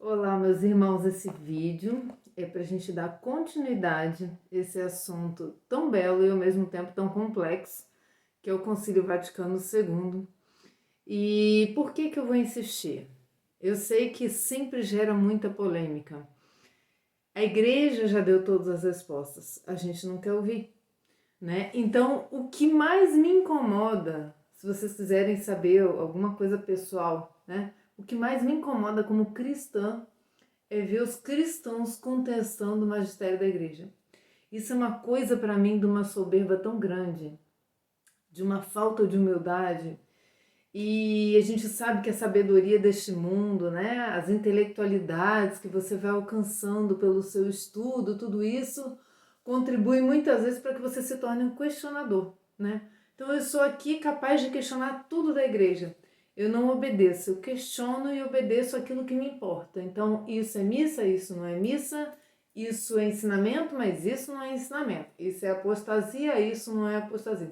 Olá, meus irmãos, esse vídeo é para a gente dar continuidade a esse assunto tão belo e ao mesmo tempo tão complexo, que é o Concílio Vaticano II. E por que eu vou insistir? Eu sei que sempre gera muita polêmica. A igreja já deu todas as respostas, a gente não quer ouvir, né? Então, o que mais me incomoda, se vocês quiserem saber alguma coisa pessoal, né? O que mais me incomoda como cristã é ver os cristãos contestando o magistério da igreja. Isso é uma coisa para mim de uma soberba tão grande, de uma falta de humildade. E a gente sabe que a sabedoria deste mundo, né, as intelectualidades que você vai alcançando pelo seu estudo, tudo isso contribui muitas vezes para que você se torne um questionador, né? Então eu sou aqui capaz de questionar tudo da igreja. Eu não obedeço, eu questiono e obedeço aquilo que me importa. Então isso é missa, isso não é missa, isso é ensinamento, mas isso não é ensinamento. Isso é apostasia, isso não é apostasia.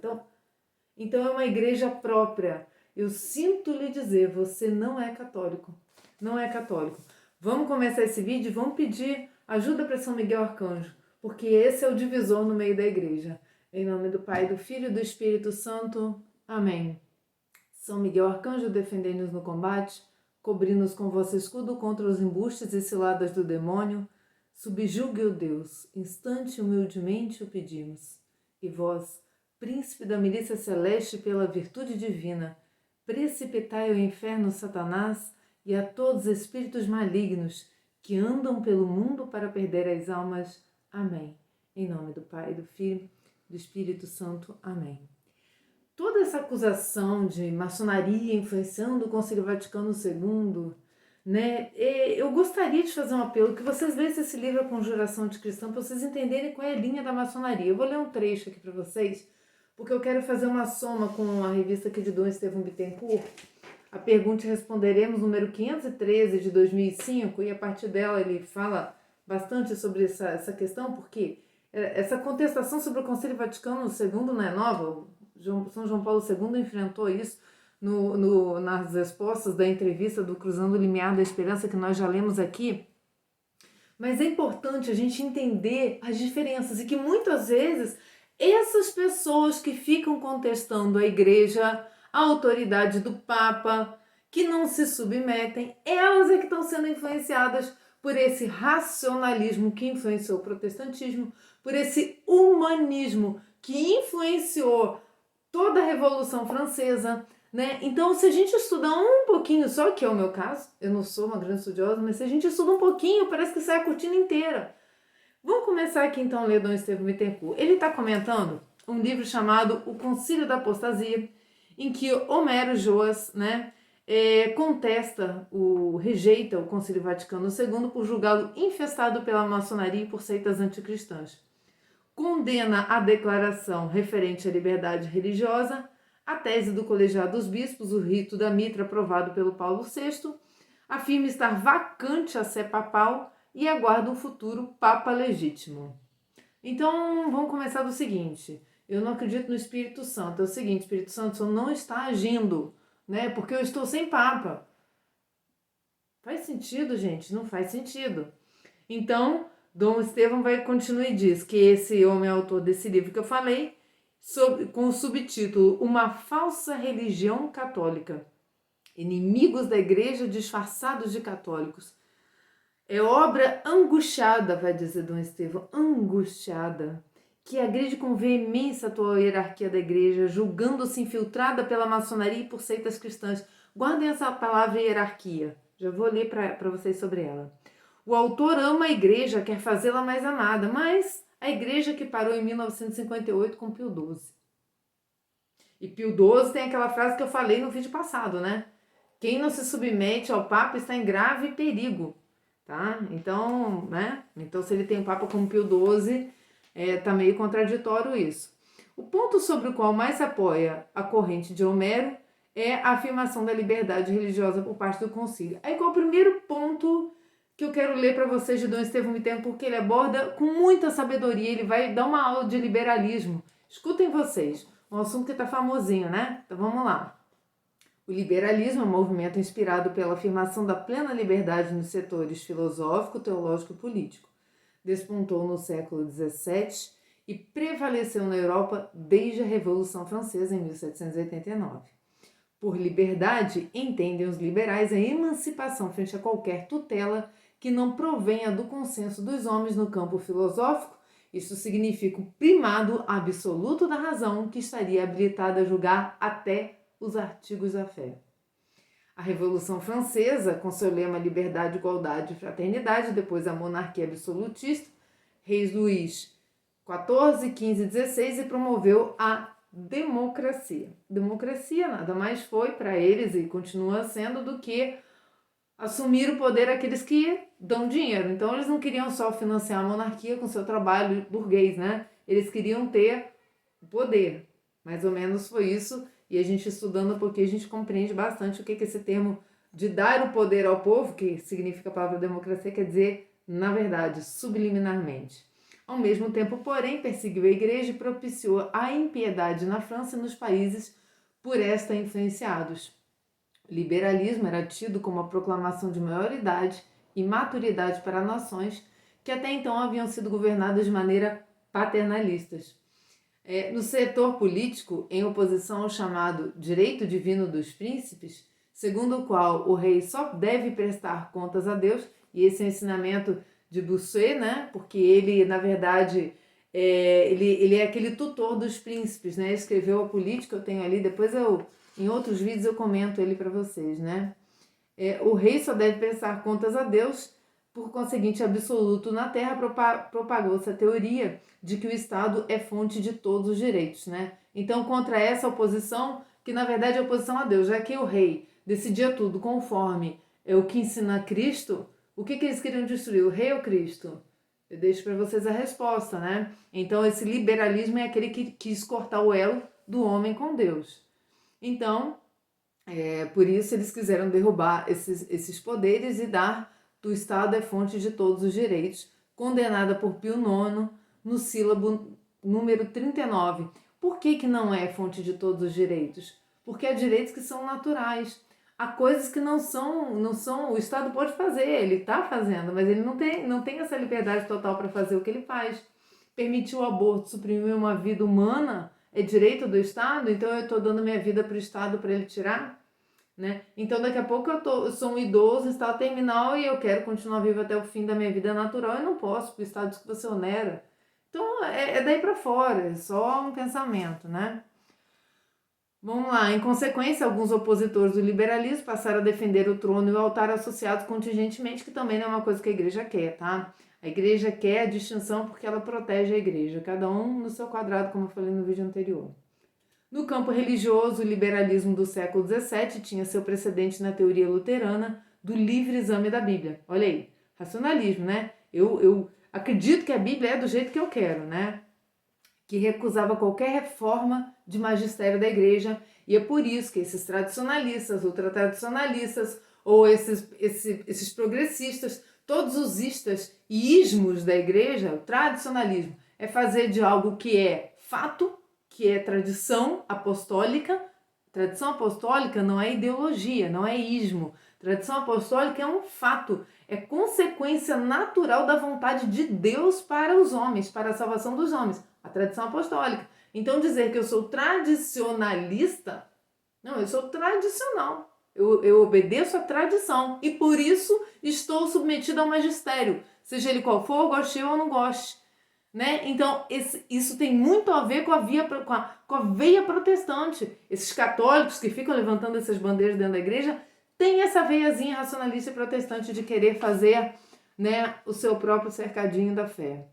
Então é uma igreja própria. Eu sinto lhe dizer, você não é católico. Não é católico. Vamos começar esse vídeo e vamos pedir ajuda para São Miguel Arcanjo, porque esse é o divisor no meio da igreja. Em nome do Pai, do Filho e do Espírito Santo. Amém. São Miguel Arcanjo, defendei-nos no combate, cobri-nos com vosso escudo contra os embustes e ciladas do demônio. Subjugue o Deus, instante humildemente o pedimos. E vós, príncipe da milícia celeste pela virtude divina, precipitai ao inferno Satanás e a todos os espíritos malignos que andam pelo mundo para perder as almas. Amém. Em nome do Pai, do Filho e do Espírito Santo. Amém. Toda essa acusação de maçonaria influenciando o Concílio Vaticano II, né? Eu gostaria de fazer um apelo, que vocês lessem esse livro A Conjuração Anticristã, para vocês entenderem qual é a linha da maçonaria. Eu vou ler um trecho aqui para vocês, porque eu quero fazer uma soma com a revista aqui de Dom Estevão Bittencourt, a Pergunta e Responderemos, número 513 de 2005, e a partir dela ele fala bastante sobre essa questão, porque essa contestação sobre o Concílio Vaticano II não é nova. São João Paulo II enfrentou isso nas respostas da entrevista do Cruzando o Limiar da Esperança, que nós já lemos aqui. Mas é importante a gente entender as diferenças e que muitas vezes essas pessoas que ficam contestando a igreja, a autoridade do Papa, que não se submetem, elas é que estão sendo influenciadas por esse racionalismo que influenciou o protestantismo, por esse humanismo que influenciou toda a Revolução Francesa, né? Então, se a gente estudar um pouquinho, só que é o meu caso, eu não sou uma grande estudiosa, mas se a gente estuda um pouquinho, parece que sai a cortina inteira. Vamos começar aqui então a ler Dom Estevão Bittencourt. Ele está comentando um livro chamado O Concílio da Apostasia, em que Homero Joas, né, rejeita o Concílio Vaticano II por julgá-lo infestado pela maçonaria e por seitas anticristãs. Condena a declaração referente à liberdade religiosa, a tese do colegiado dos bispos, o rito da mitra aprovado pelo Paulo VI, afirma estar vacante a sé papal e aguarda um futuro papa legítimo. Então, vamos começar do seguinte: eu não acredito no Espírito Santo. É o seguinte, o Espírito Santo só não está agindo, né? Porque eu estou sem papa. Faz sentido, gente? Não faz sentido. Então, Dom Estevão vai continuar e diz que esse homem é autor desse livro que eu falei, com o subtítulo Uma Falsa Religião Católica. Inimigos da Igreja disfarçados de católicos. É obra angustiada, vai dizer Dom Estevão, angustiada, que agride com veemência a atual hierarquia da Igreja, julgando-se infiltrada pela maçonaria e por seitas cristãs. Guardem essa palavra hierarquia, já vou ler para vocês sobre ela. O autor ama a igreja, quer fazê-la mais amada, mas a igreja que parou em 1958 com Pio XII. E Pio XII tem aquela frase que eu falei no vídeo passado, né? Quem não se submete ao Papa está em grave perigo, tá? Então, né? Então, se ele tem o Papa como Pio XII, tá meio contraditório isso. O ponto sobre o qual mais se apoia a corrente de Homero é a afirmação da liberdade religiosa por parte do concílio. Aí qual é o primeiro ponto que eu quero ler para vocês de Dom Estevão Bittencourt, porque ele aborda com muita sabedoria, ele vai dar uma aula de liberalismo. Escutem vocês, um assunto que está famosinho, né? Então vamos lá. O liberalismo é um movimento inspirado pela afirmação da plena liberdade nos setores filosófico, teológico e político. Despontou no século XVII e prevaleceu na Europa desde a Revolução Francesa, em 1789. Por liberdade, entendem os liberais a emancipação frente a qualquer tutela que não provenha do consenso dos homens no campo filosófico. Isso significa o primado absoluto da razão, que estaria habilitada a julgar até os artigos da fé. A Revolução Francesa, com seu lema liberdade, igualdade e fraternidade, depois a monarquia absolutista, reis Luís XIV, XV e XVI, e promoveu a democracia. Democracia nada mais foi para eles, e continua sendo, do que assumir o poder aqueles que dão dinheiro. Então eles não queriam só financiar a monarquia com seu trabalho burguês, né? Eles queriam ter o poder. Mais ou menos foi isso. E a gente estudando, porque a gente compreende bastante o que esse termo de dar o poder ao povo, que significa a palavra democracia, quer dizer, na verdade, subliminarmente. Ao mesmo tempo, porém, perseguiu a igreja e propiciou a impiedade na França e nos países por esta influenciados. O liberalismo era tido como a proclamação de maioridade e maturidade para nações que até então haviam sido governadas de maneira paternalistas. No setor político, em oposição ao chamado direito divino dos príncipes, segundo o qual o rei só deve prestar contas a Deus, e esse é o ensinamento de Bossuet, né? Porque ele, na verdade, ele é aquele tutor dos príncipes, né? Escreveu a política, eu tenho ali, depois em outros vídeos eu comento ele para vocês, né? O rei só deve prestar contas a Deus, por conseguinte absoluto na terra. Propagou-se a teoria de que o Estado é fonte de todos os direitos, né? Então, contra essa oposição, que na verdade é oposição a Deus, já que o rei decidia tudo conforme o que ensina Cristo, o que eles queriam destruir, o rei ou Cristo? Eu deixo para vocês a resposta, né? Então, esse liberalismo é aquele que quis cortar o elo do homem com Deus. Então, por isso eles quiseram derrubar esses poderes e dar do Estado é fonte de todos os direitos, condenada por Pio IX no sílabo número 39. Por que não é fonte de todos os direitos? Porque há direitos que são naturais. Há coisas que não são, o Estado pode fazer, ele está fazendo, mas ele não tem essa liberdade total para fazer o que ele faz. Permitir o aborto, suprimir uma vida humana, é direito do Estado? Então eu estou dando minha vida para o Estado para ele tirar? Né? Então daqui a pouco eu sou um idoso, estado terminal, e eu quero continuar vivo até o fim da minha vida natural, eu não posso, porque o Estado diz que você onera. Então é daí para fora, é só um pensamento, né? Vamos lá. Em consequência, alguns opositores do liberalismo passaram a defender o trono e o altar associados contingentemente, que também não é uma coisa que a igreja quer, tá? A igreja quer a distinção porque ela protege a igreja, cada um no seu quadrado, como eu falei no vídeo anterior. No campo religioso, o liberalismo do século XVII tinha seu precedente na teoria luterana do livre exame da Bíblia. Olha aí, racionalismo, né? Eu acredito que a Bíblia é do jeito que eu quero, né? Que recusava qualquer reforma de magistério da igreja, e é por isso que esses tradicionalistas, ultratradicionalistas, ou esses progressistas, todos os istas e ismos da igreja, o tradicionalismo é fazer de algo que é fato, que é tradição apostólica. Tradição apostólica não é ideologia, não é ismo. Tradição apostólica é um fato, é consequência natural da vontade de Deus para os homens, para a salvação dos homens. A tradição apostólica. Então dizer que eu sou tradicionalista, não, eu sou tradicional. Eu obedeço a tradição e por isso estou submetido ao magistério, seja ele qual for, goste ou não goste. Né? Então, isso tem muito a ver com a veia protestante. Esses católicos que ficam levantando essas bandeiras dentro da igreja têm essa veiazinha racionalista e protestante de querer fazer, né, o seu próprio cercadinho da fé.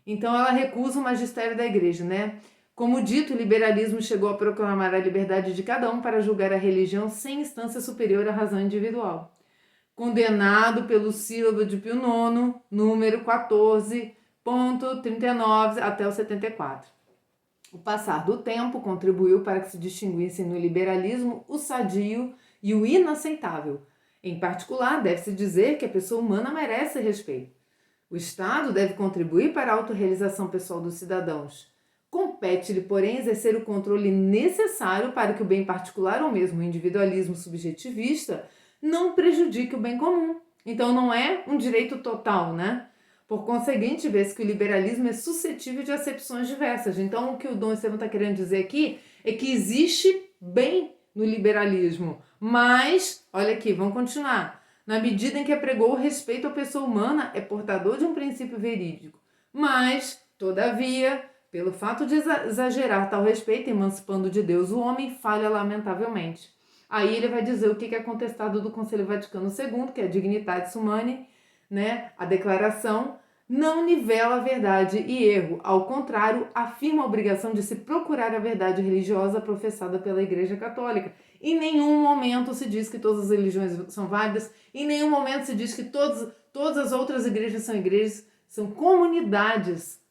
Então, ela recusa o magistério da igreja, né? Como dito, o liberalismo chegou a proclamar a liberdade de cada um para julgar a religião sem instância superior à razão individual. Condenado pelo sílabo de Pio IX, número 14.39 até o 74. O passar do tempo contribuiu para que se distinguissem no liberalismo o sadio e o inaceitável. Em particular, deve-se dizer que a pessoa humana merece respeito. O Estado deve contribuir para a autorrealização pessoal dos cidadãos. Com Compete-lhe, porém, exercer o controle necessário para que o bem particular ou mesmo o individualismo subjetivista não prejudique o bem comum. Então não é um direito total, né? Por conseguinte, vê-se que o liberalismo é suscetível de acepções diversas. Então o que o Dom Estevão está querendo dizer aqui é que existe bem no liberalismo. Mas, olha aqui, vamos continuar. Na medida em que apregou o respeito à pessoa humana, é portador de um princípio verídico. Mas, todavia, pelo fato de exagerar tal respeito, emancipando de Deus o homem, falha lamentavelmente. Aí ele vai dizer o que é contestado do Conselho Vaticano II, que é a Dignitatis Humanae, né? A declaração não nivela a verdade e erro. Ao contrário, afirma a obrigação de se procurar a verdade religiosa professada pela Igreja Católica. Em nenhum momento se diz que todas as religiões são válidas, em nenhum momento se diz que todas as outras igrejas, são comunidades.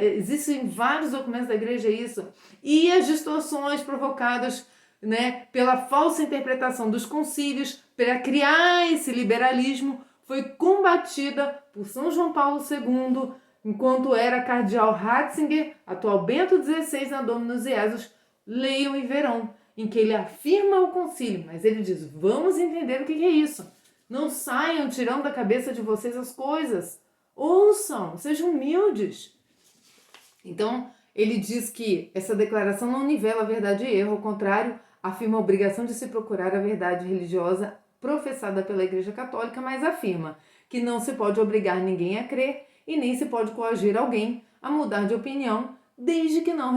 Existem vários documentos da igreja isso. E as distorções provocadas, né, pela falsa interpretação dos concílios, para criar esse liberalismo, foi combatida por São João Paulo II, enquanto era cardeal Ratzinger, atual Bento XVI, na Dominus Jesus, leiam e verão, em que ele afirma o concílio, mas ele diz, vamos entender o que é isso. Não saiam tirando da cabeça de vocês as coisas. Ouçam, sejam humildes. Então, ele diz que essa declaração não nivela a verdade e erro, ao contrário, afirma a obrigação de se procurar a verdade religiosa professada pela Igreja Católica, mas afirma que não se pode obrigar ninguém a crer e nem se pode coagir alguém a mudar de opinião, desde que não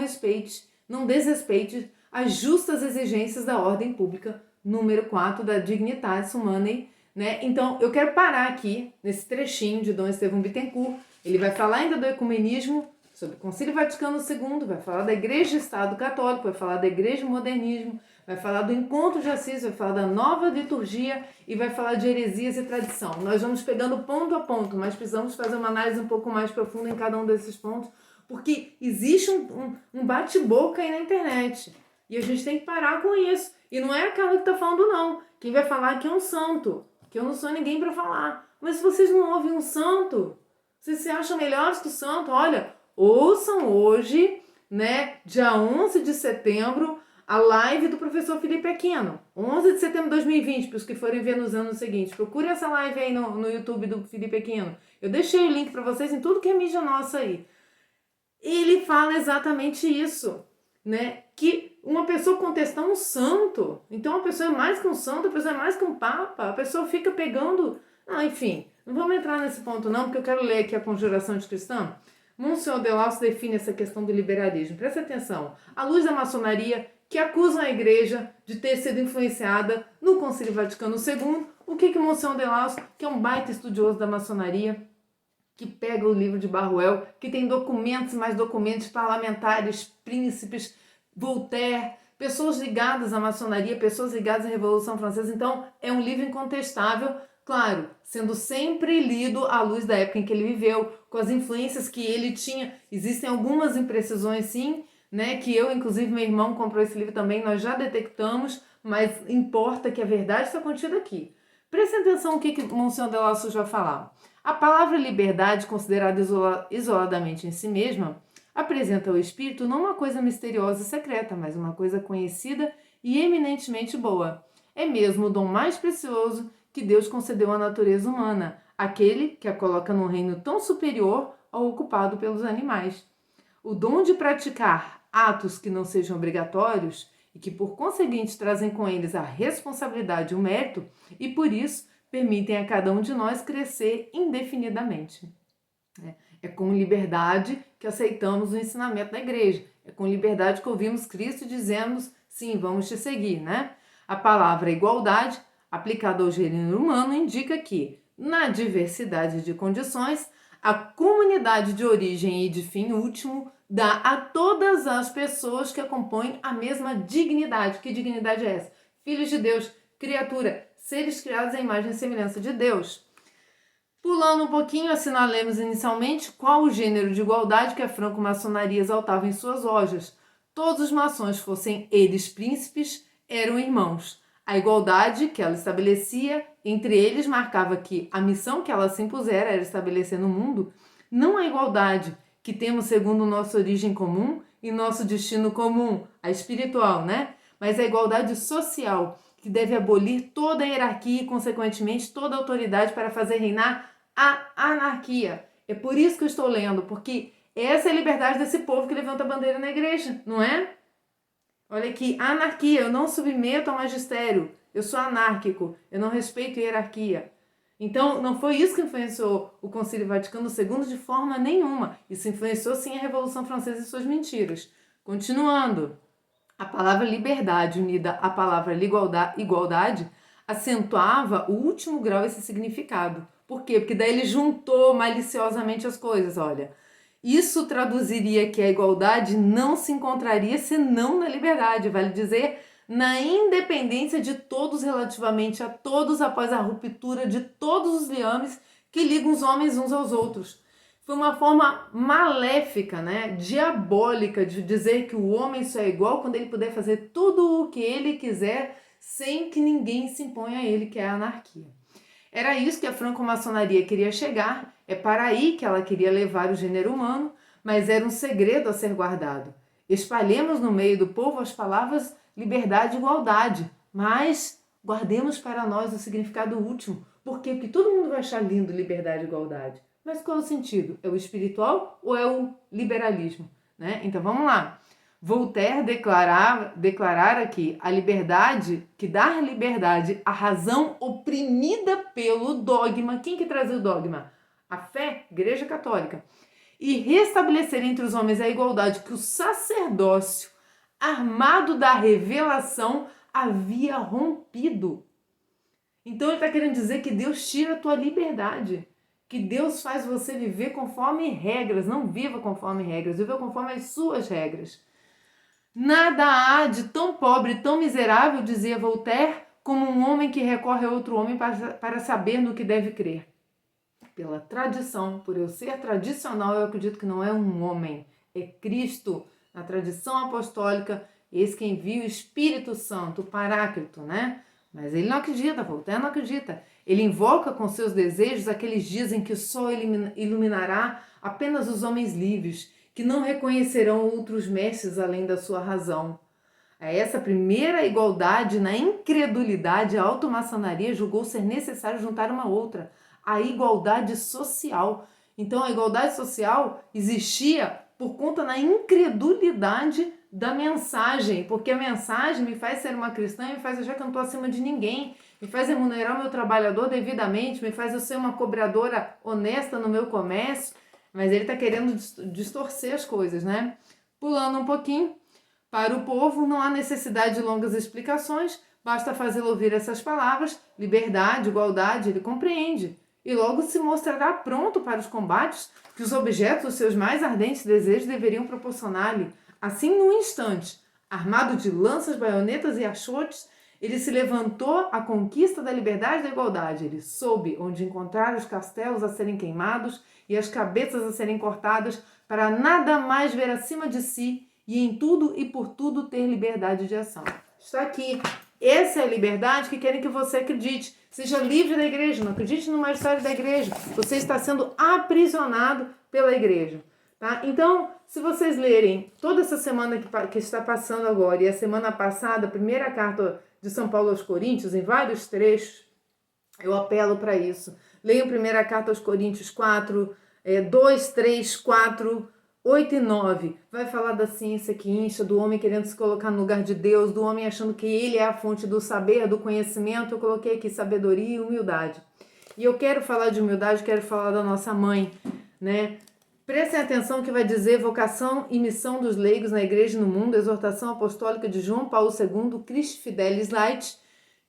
desrespeite as justas exigências da ordem pública, número 4 da Dignitatis Humanae, né? Então, eu quero parar aqui, nesse trechinho de Dom Estevão Bittencourt. Ele vai falar ainda do ecumenismo, sobre o Concílio Vaticano II, vai falar da Igreja e Estado Católico, vai falar da Igreja e Modernismo, vai falar do Encontro de Assis, vai falar da nova liturgia e vai falar de heresias e tradição. Nós vamos pegando ponto a ponto, mas precisamos fazer uma análise um pouco mais profunda em cada um desses pontos, porque existe um bate-boca aí na internet e a gente tem que parar com isso. E não é a Carla que está falando, não. Quem vai falar aqui é um santo, que eu não sou ninguém para falar. Mas se vocês não ouvem um santo, vocês se acham melhores que o santo, olha, ouçam hoje, né, dia 11 de setembro, a live do professor Felipe Aquino. 11 de setembro de 2020, para os que forem ver nos anos seguintes. Procure essa live aí no YouTube do Felipe Aquino. Eu deixei o link para vocês em tudo que é mídia nossa aí. Ele fala exatamente isso, né? Que uma pessoa contestar um santo, então a pessoa é mais que um santo, a pessoa é mais que um papa, a pessoa fica pegando... enfim, não vamos entrar nesse ponto não, porque eu quero ler aqui a Conjuração Anticristã. Monsignor Delaus define essa questão do liberalismo. Presta atenção. À luz da maçonaria, que acusam a igreja de ter sido influenciada no Concílio Vaticano II, o que Monsignor Delaus, que é um baita estudioso da maçonaria, que pega o livro de Barruel, que tem documentos, mais documentos parlamentares, príncipes, Voltaire, pessoas ligadas à maçonaria, pessoas ligadas à Revolução Francesa. Então, é um livro incontestável, claro, sendo sempre lido à luz da época em que ele viveu, com as influências que ele tinha. Existem algumas imprecisões, sim, né, que eu, inclusive, meu irmão comprou esse livro também, nós já detectamos, mas importa que a verdade está contida aqui. Prestem atenção no que Monsignor Delaus vai falar. A palavra liberdade, considerada isoladamente em si mesma, apresenta ao espírito não uma coisa misteriosa e secreta, mas uma coisa conhecida e eminentemente boa. É mesmo o dom mais precioso que Deus concedeu à natureza humana, aquele que a coloca num reino tão superior ao ocupado pelos animais. O dom de praticar atos que não sejam obrigatórios e que, por conseguinte, trazem com eles a responsabilidade e o mérito, e por isso permitem a cada um de nós crescer indefinidamente. É com liberdade que aceitamos o ensinamento da igreja. É com liberdade que ouvimos Cristo e dizemos, sim, vamos te seguir, né? A palavra igualdade, aplicada ao gênero humano, indica que, na diversidade de condições, a comunidade de origem e de fim último dá a todas as pessoas que a compõem a mesma dignidade. Que dignidade é essa? Filhos de Deus, criatura, seres criados à imagem e semelhança de Deus. Pulando um pouquinho, assinalemos inicialmente qual o gênero de igualdade que a franco-maçonaria exaltava em suas lojas. Todos os maçons, fossem eles príncipes, eram irmãos. A igualdade que ela estabelecia entre eles marcava que a missão que ela se impusera era estabelecer no mundo não a igualdade que temos segundo nossa origem comum, em nosso destino comum, a espiritual, né? Mas a igualdade social, que deve abolir toda a hierarquia e, consequentemente, toda a autoridade para fazer reinar a anarquia. É por isso que eu estou lendo, porque essa é a liberdade desse povo que levanta a bandeira na igreja, não é? Olha aqui, anarquia, eu não submeto ao magistério, eu sou anárquico, eu não respeito a hierarquia. Então, não foi isso que influenciou o Concílio Vaticano II de forma nenhuma. Isso influenciou sim a Revolução Francesa e suas mentiras. Continuando, a palavra liberdade unida à palavra igualdade acentuava o último grau esse significado. Por quê? Porque daí ele juntou maliciosamente as coisas, olha. Isso traduziria que a igualdade não se encontraria senão na liberdade, vale dizer, na independência de todos relativamente a todos após a ruptura de todos os liames que ligam os homens uns aos outros. Foi uma forma maléfica, né, diabólica de dizer que o homem só é igual quando ele puder fazer tudo o que ele quiser sem que ninguém se imponha a ele, que é a anarquia. Era isso que a franco-maçonaria queria chegar, é para aí que ela queria levar o gênero humano, mas era um segredo a ser guardado. Espalhemos no meio do povo as palavras liberdade e igualdade, mas guardemos para nós o significado último. Por quê? Porque todo mundo vai achar lindo liberdade e igualdade. Mas qual é o sentido? É o espiritual ou é o liberalismo? Né? Então vamos lá. Voltaire declarar aqui a liberdade, que dar liberdade à razão oprimida pelo dogma. Quem que trazia o dogma? A fé, Igreja Católica. E restabelecer entre os homens a igualdade que o sacerdócio, armado da revelação, havia rompido. Então ele está querendo dizer que Deus tira a tua liberdade, que Deus faz você viver conforme regras. Não viva conforme regras, viva conforme as suas regras. Nada há de tão pobre, tão miserável, dizia Voltaire, como um homem que recorre a outro homem para saber no que deve crer. Pela tradição, por eu ser tradicional, eu acredito que não é um homem, é Cristo. Na tradição apostólica, eis quem viu o Espírito Santo, o Paráclito, né? Mas ele não acredita, Voltaire não acredita. Ele invoca com seus desejos aqueles dias em que o sol iluminará apenas os homens livres, que não reconhecerão outros mestres além da sua razão. A essa primeira igualdade na incredulidade, a automaçonaria julgou ser necessário juntar uma outra, a igualdade social. Então a igualdade social existia por conta da incredulidade da mensagem, porque a mensagem me faz ser uma cristã e me faz achar que eu não estou acima de ninguém, me faz remunerar o meu trabalhador devidamente, me faz eu ser uma cobradora honesta no meu comércio. Mas ele está querendo distorcer as coisas, né? Pulando um pouquinho, para o povo não há necessidade de longas explicações, basta fazê-lo ouvir essas palavras, liberdade, igualdade, ele compreende. E logo se mostrará pronto para os combates que os objetos dos seus mais ardentes desejos deveriam proporcionar-lhe. Assim, num instante, armado de lanças, baionetas e achotes, ele se levantou à conquista da liberdade e da igualdade. Ele soube onde encontrar os castelos a serem queimados e as cabeças a serem cortadas, para nada mais ver acima de si e em tudo e por tudo ter liberdade de ação. Está aqui. Essa é a liberdade que querem que você acredite. Seja livre da igreja, não acredite no magistério da igreja. Você está sendo aprisionado pela igreja. Tá? Então, se vocês lerem toda essa semana que está passando agora e a semana passada, a primeira carta de São Paulo aos Coríntios, em vários trechos, eu apelo para isso. Leiam a primeira carta aos Coríntios 4, 2, 3, 4, 8 e 9. Vai falar da ciência que incha, do homem querendo se colocar no lugar de Deus, do homem achando que ele é a fonte do saber, do conhecimento. Eu coloquei aqui sabedoria e humildade. E eu quero falar de humildade, quero falar da nossa mãe, né? Prestem atenção que vai dizer vocação e missão dos leigos na igreja e no mundo, exortação apostólica de João Paulo II, Christi Fidelis Laici,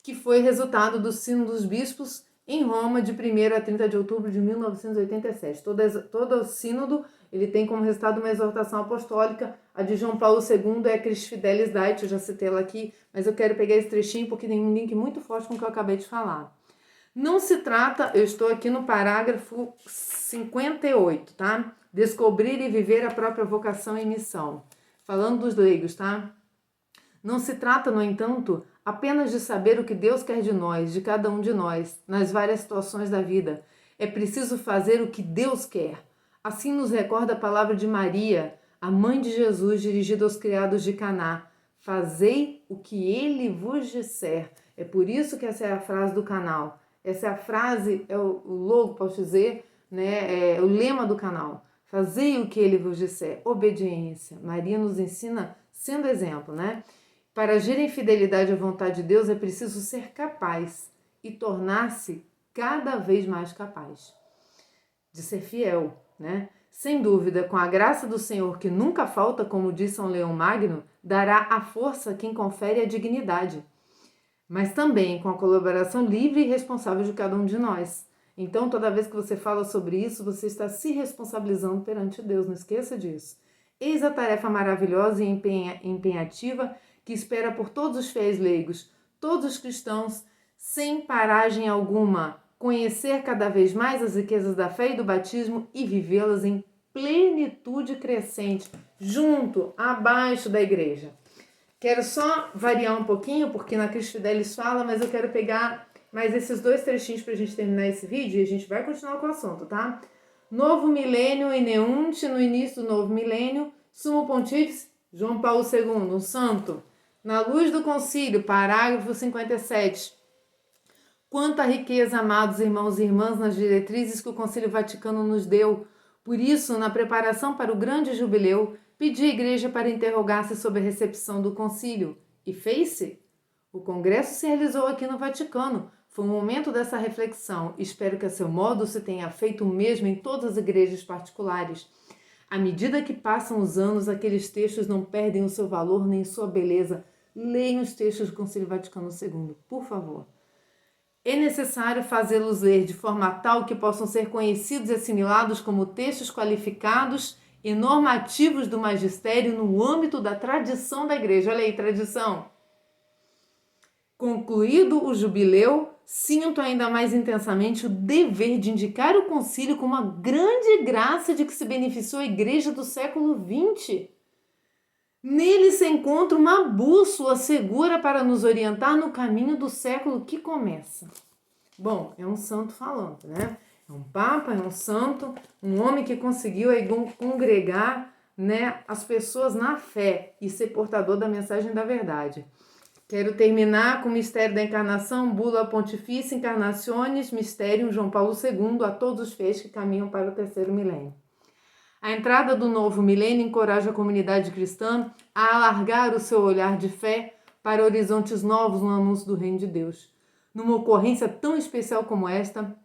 que foi resultado do Sino dos Bispos em Roma de 1º a 30 de outubro de 1987. Todo o sínodo ele tem como resultado uma exortação apostólica. A de João Paulo II é a Christi Fidelis Laici, eu já citei ela aqui, mas eu quero pegar esse trechinho porque tem um link muito forte com o que eu acabei de falar. Não se trata, eu estou aqui no parágrafo 58, tá? Descobrir e viver a própria vocação e missão. Falando dos leigos, tá? Não se trata, no entanto, apenas de saber o que Deus quer de nós, de cada um de nós, nas várias situações da vida. É preciso fazer o que Deus quer. Assim nos recorda a palavra de Maria, a mãe de Jesus, dirigida aos criados de Caná: fazei o que ele vos disser. É por isso que essa é a frase do canal. Essa é a frase, é o logo, posso dizer, né? É o lema do canal. Fazei o que ele vos disser. Obediência. Maria nos ensina sendo exemplo, né? Para agir em fidelidade à vontade de Deus é preciso ser capaz e tornar-se cada vez mais capaz de ser fiel, né? Sem dúvida, com a graça do Senhor que nunca falta, como diz São Leão Magno, dará a força quem confere a dignidade, mas também com a colaboração livre e responsável de cada um de nós. Então, toda vez que você fala sobre isso, você está se responsabilizando perante Deus, não esqueça disso. Eis a tarefa maravilhosa e empenhativa que espera por todos os fiéis leigos, todos os cristãos, sem paragem alguma, conhecer cada vez mais as riquezas da fé e do batismo e vivê-las em plenitude crescente, junto, abaixo da igreja. Quero só variar um pouquinho, porque na Cristo Fidelis fala, mas eu quero pegar mais esses 2 trechinhos para a gente terminar esse vídeo e a gente vai continuar com o assunto, tá? Novo milênio em Neunte, no início do novo milênio, Sumo Pontífice João Paulo II, um santo. Na luz do concílio, parágrafo 57. Quanta riqueza, amados irmãos e irmãs, nas diretrizes que o Concílio Vaticano nos deu. Por isso, na preparação para o grande jubileu, pedi à Igreja para interrogar-se sobre a recepção do concílio. E fez-se? O congresso se realizou aqui no Vaticano. Foi um momento dessa reflexão. Espero que a seu modo se tenha feito o mesmo em todas as igrejas particulares. À medida que passam os anos, aqueles textos não perdem o seu valor nem sua beleza. Leiam os textos do Concílio Vaticano II, por favor. É necessário fazê-los ler de forma tal que possam ser conhecidos e assimilados como textos qualificados e normativos do magistério no âmbito da tradição da igreja. Olha aí, tradição. Concluído o jubileu, sinto ainda mais intensamente o dever de indicar o concílio como uma grande graça de que se beneficiou a igreja do século XX. Nele se encontra uma bússola segura para nos orientar no caminho do século que começa. Bom, é um santo falando, né? É um papa, é um santo, um homem que conseguiu aí congregar, né, as pessoas na fé e ser portador da mensagem da verdade. Quero terminar com o mistério da encarnação, Bula Pontifícia Incarnationis, Mysterium João Paulo II, a todos os fiéis que caminham para o terceiro milênio. A entrada do novo milênio encoraja a comunidade cristã a alargar o seu olhar de fé para horizontes novos no anúncio do reino de Deus. Numa ocorrência tão especial como esta,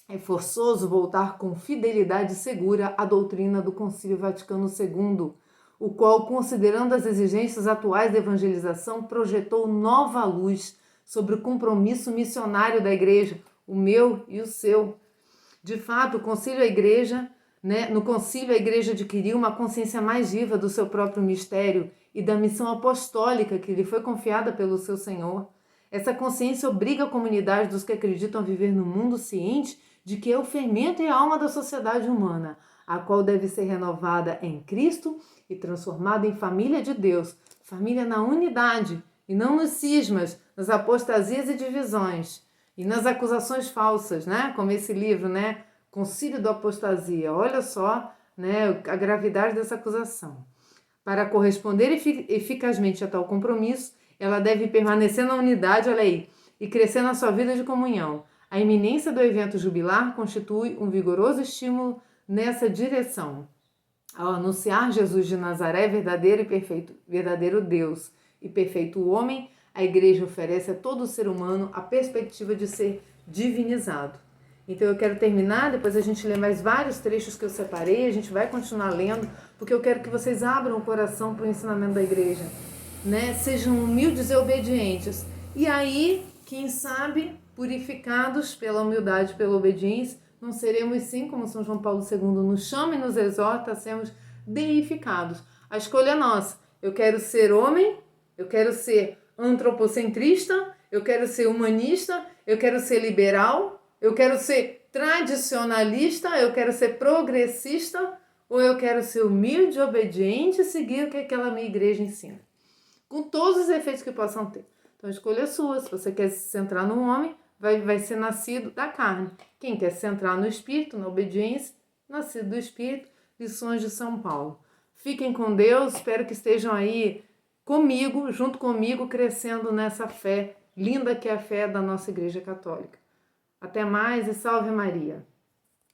é forçoso voltar com fidelidade segura à doutrina do Concílio Vaticano II, o qual, considerando as exigências atuais da evangelização, projetou nova luz sobre o compromisso missionário da Igreja, o meu e o seu. De fato, no concílio a Igreja adquiriu uma consciência mais viva do seu próprio mistério e da missão apostólica que lhe foi confiada pelo seu Senhor. Essa consciência obriga a comunidade dos que acreditam viver no mundo ciente de que é o fermento e a alma da sociedade humana, a qual deve ser renovada em Cristo e transformada em família de Deus, família na unidade e não nos cismas, nas apostasias e divisões e nas acusações falsas, né? Como esse livro, né? Concílio da Apostasia. Olha só, né, a gravidade dessa acusação. Para corresponder eficazmente a tal compromisso, ela deve permanecer na unidade, olha aí, e crescer na sua vida de comunhão. A iminência do evento jubilar constitui um vigoroso estímulo nessa direção. Ao anunciar Jesus de Nazaré, verdadeiro Deus e perfeito homem, a Igreja oferece a todo ser humano a perspectiva de ser divinizado. Então eu quero terminar, depois a gente lê mais vários trechos que eu separei, a gente vai continuar lendo, porque eu quero que vocês abram o coração para o ensinamento da igreja, né? Sejam humildes e obedientes. E aí, quem sabe, purificados pela humildade, pela obediência, não seremos sim, como São João Paulo II nos chama e nos exorta a sermos deificados. A escolha é nossa. Eu quero ser homem, eu quero ser antropocentrista, eu quero ser humanista, eu quero ser liberal, eu quero ser tradicionalista, eu quero ser progressista, ou eu quero ser humilde, obediente e seguir o que aquela minha igreja ensina. Com todos os efeitos que possam ter. Então a escolha é sua. Se você quer se centrar no homem, vai ser nascido da carne. Quem quer se centrar no espírito, na obediência, nascido do espírito, lições de São Paulo. Fiquem com Deus, espero que estejam aí comigo, junto comigo, crescendo nessa fé linda que é a fé da nossa Igreja Católica. Até mais e salve Maria!